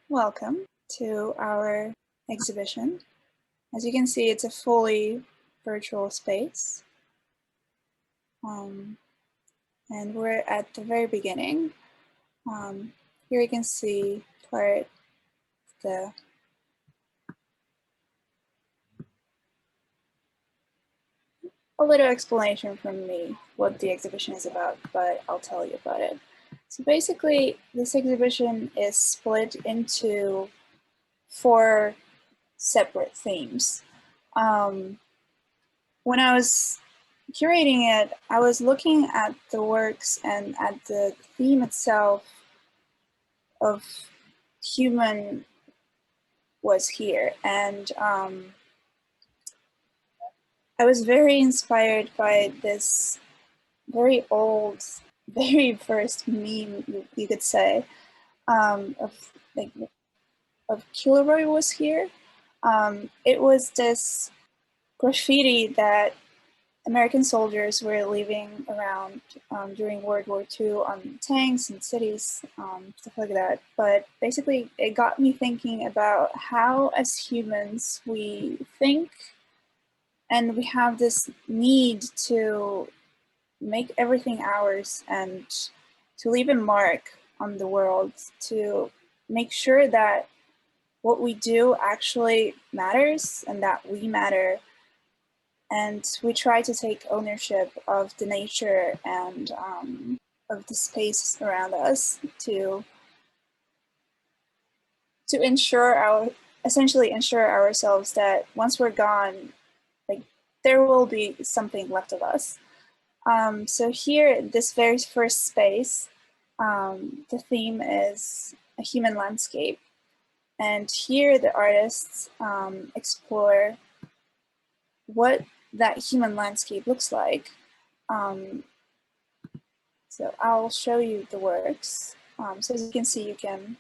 Welcome to our exhibition. As you can see, it's a fully virtual space. And we're at the very beginning. Here you can see part the a little explanation from me what the exhibition is about, but I'll tell you about it. So basically, this exhibition is split into 4 separate themes. When I was curating it, I was looking at the works and at the theme itself of human was here. And I was very inspired by this very old, very first meme, you could say, of Kilroy was here. It was this graffiti that American soldiers were leaving around during World War II on tanks and cities, stuff like that. But basically, it got me thinking about how, as humans, we think and we have this need to make everything ours and to leave a mark on the world, to make sure that what we do actually matters and that we matter. And we try to take ownership of the nature and of the space around us to essentially ensure ourselves that once we're gone, like there will be something left of us. So here, this very first space, the theme is a human landscape. And here the artists explore what that human landscape looks like. So I'll show you the works. So as you can see, you can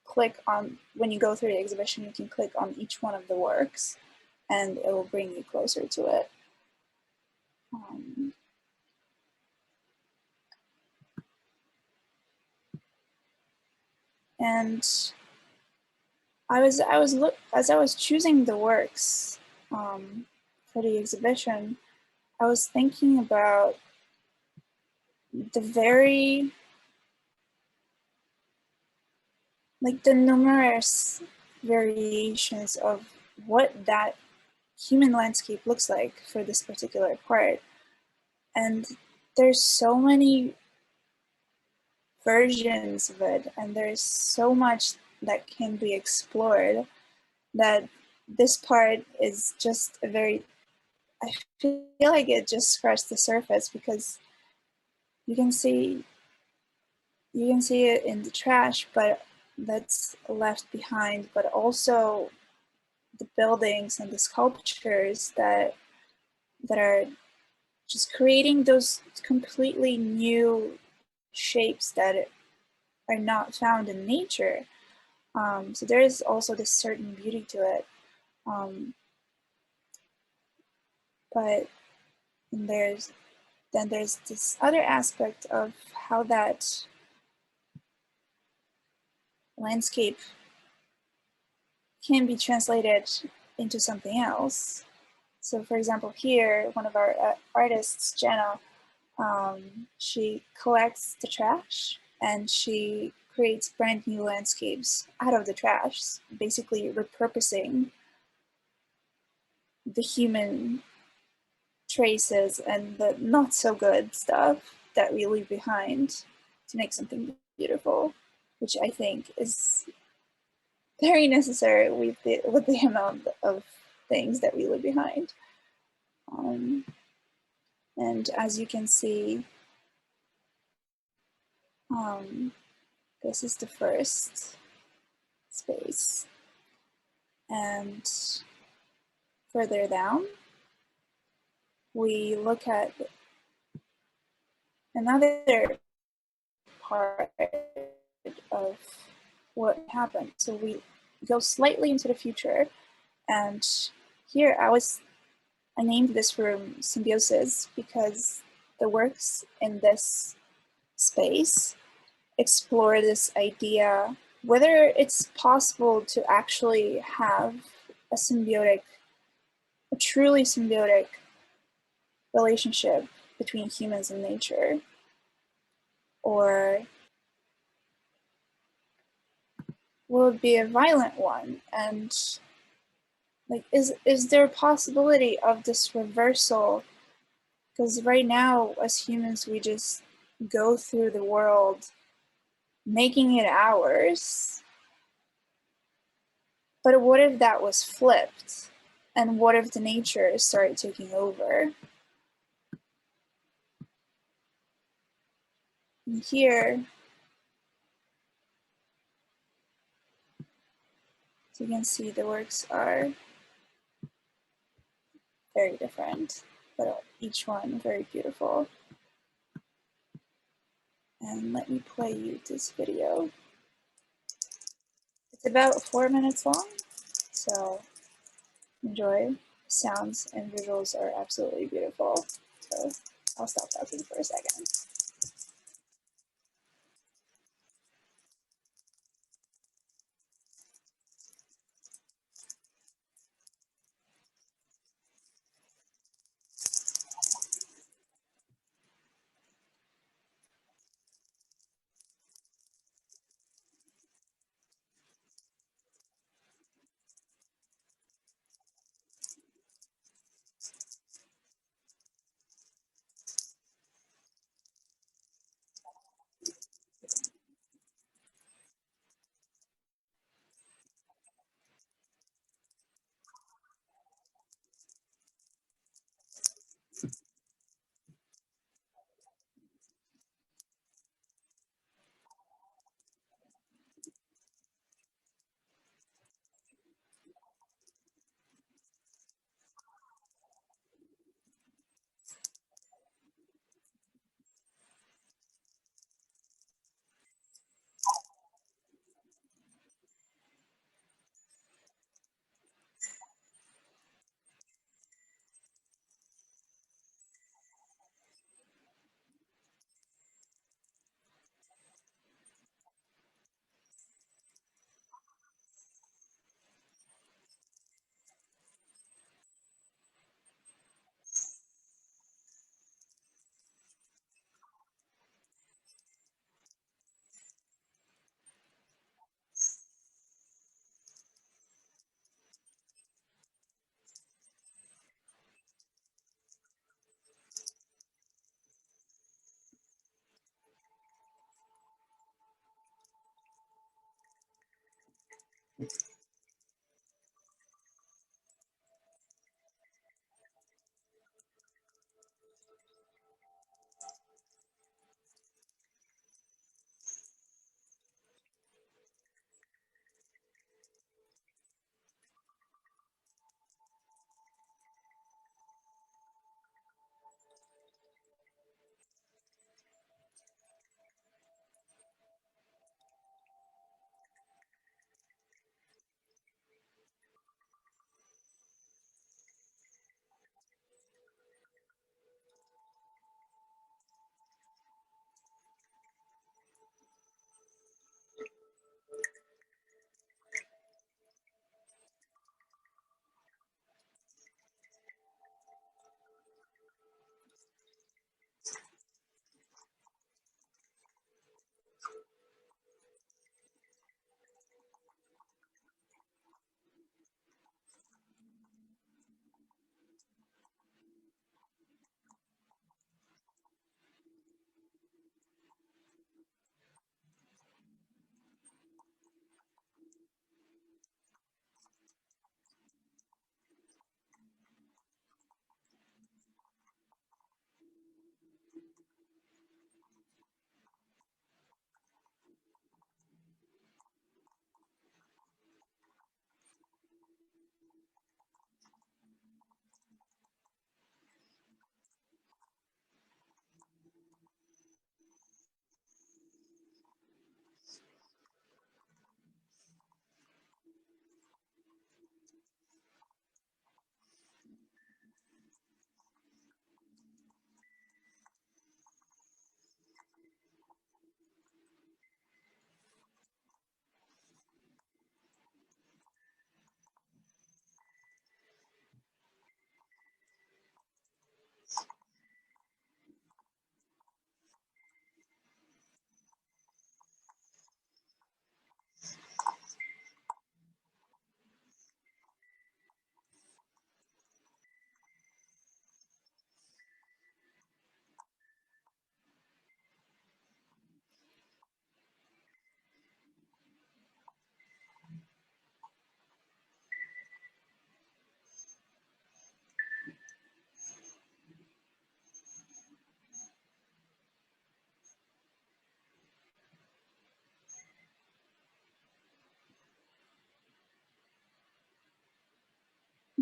click on, when you go through the exhibition, you can click on each one of the works and it will bring you closer to it. And as I was choosing the works for the exhibition, I was thinking about the the numerous variations of what that human landscape looks like for this particular part. And there's so many versions of it, and there's so much that can be explored that this part is just I feel like it just scratched the surface, because you can see it in the trash, but that's left behind, but also the buildings and the sculptures that are just creating those completely new shapes that are not found in nature. So there is also this certain beauty to it. But there's this other aspect of how that landscape can be translated into something else. So for example, here, one of our artists, Jenna, she collects the trash and she creates brand new landscapes out of the trash, basically repurposing the human traces and the not so good stuff that we leave behind to make something beautiful, which I think is very necessary with the amount of things that we leave behind. And as you can see, this is the first space. And further down, we look at another part of what happened. So we go slightly into the future, and here I named this room Symbiosis because the works in this space explore this idea whether it's possible to actually have a truly symbiotic relationship between humans and nature, or will it be a violent one? And like, is there a possibility of this reversal? Because right now, as humans, we just go through the world making it ours. But what if that was flipped? And what if the nature started taking over? And here, as you can see, the works are very different, but each one very beautiful. And let me play you this video. It's about 4 minutes long, so enjoy. Sounds and visuals are absolutely beautiful. So I'll stop talking for a second.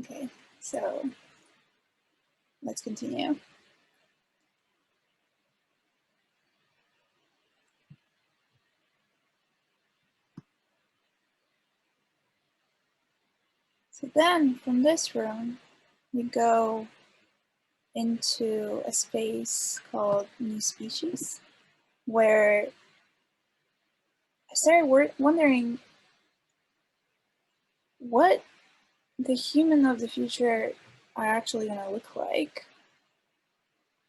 Okay, so let's continue. So then from this room, we go into a space called New Species, where I started wondering what the human of the future are actually going to look like.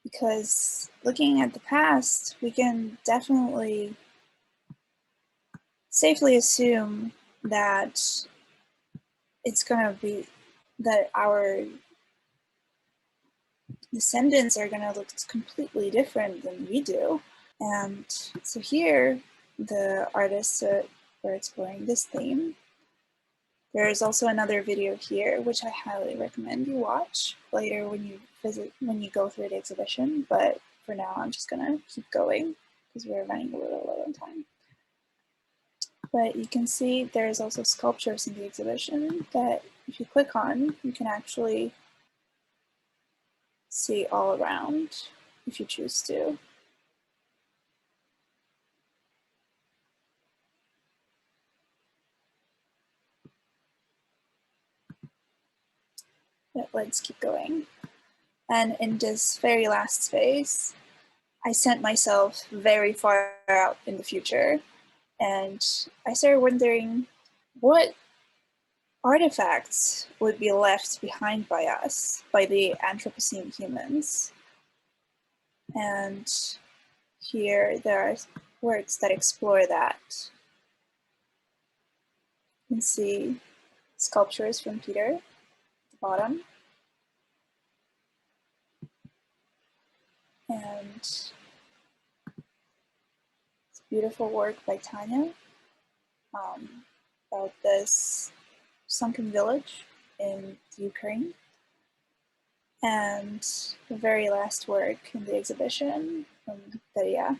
Because looking at the past, we can definitely safely assume that it's going to be that our descendants are going to look completely different than we do. And so here, the artists were exploring this theme. There is also another video here, which I highly recommend you watch later when you go through the exhibition. But for now, I'm just gonna keep going because we're running a little low on time. But you can see there's also sculptures in the exhibition that if you click on, you can actually see all around if you choose to. But let's keep going. And in this very last space, I sent myself very far out in the future, and I started wondering what artifacts would be left behind by us, by the Anthropocene humans. And here there are works that explore that. You can see sculptures from Peter at the bottom. And it's beautiful work by Tanya about this sunken village in Ukraine. And the very last work in the exhibition from Daria,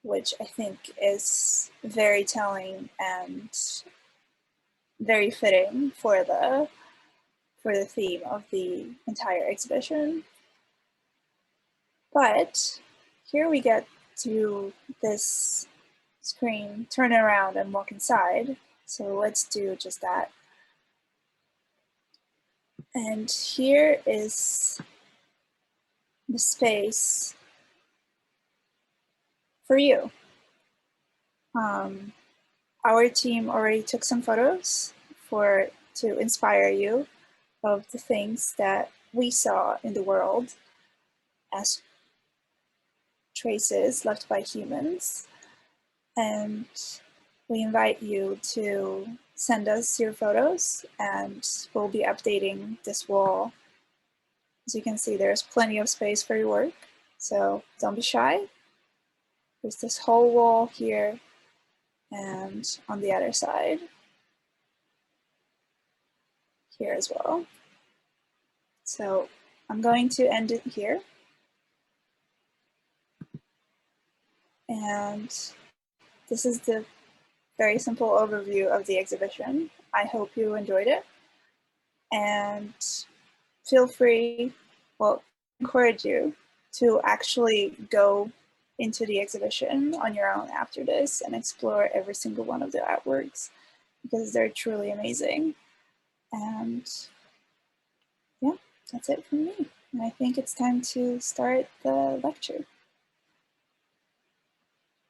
which I think is very telling and very fitting for the theme of the entire exhibition. But here we get to this screen, turn around and walk inside. So let's do just that. And here is the space for you. Our team already took some photos to inspire you of the things that we saw in the world as traces left by humans. And we invite you to send us your photos, and we'll be updating this wall. As you can see, there's plenty of space for your work, so don't be shy. There's this whole wall here and on the other side here as well. So I'm going to end it here. And this is the very simple overview of the exhibition. I hope you enjoyed it. And feel free, well, encourage you to actually go into the exhibition on your own after this and explore every single one of the artworks because they're truly amazing. And yeah, that's it from me. And I think it's time to start the lecture.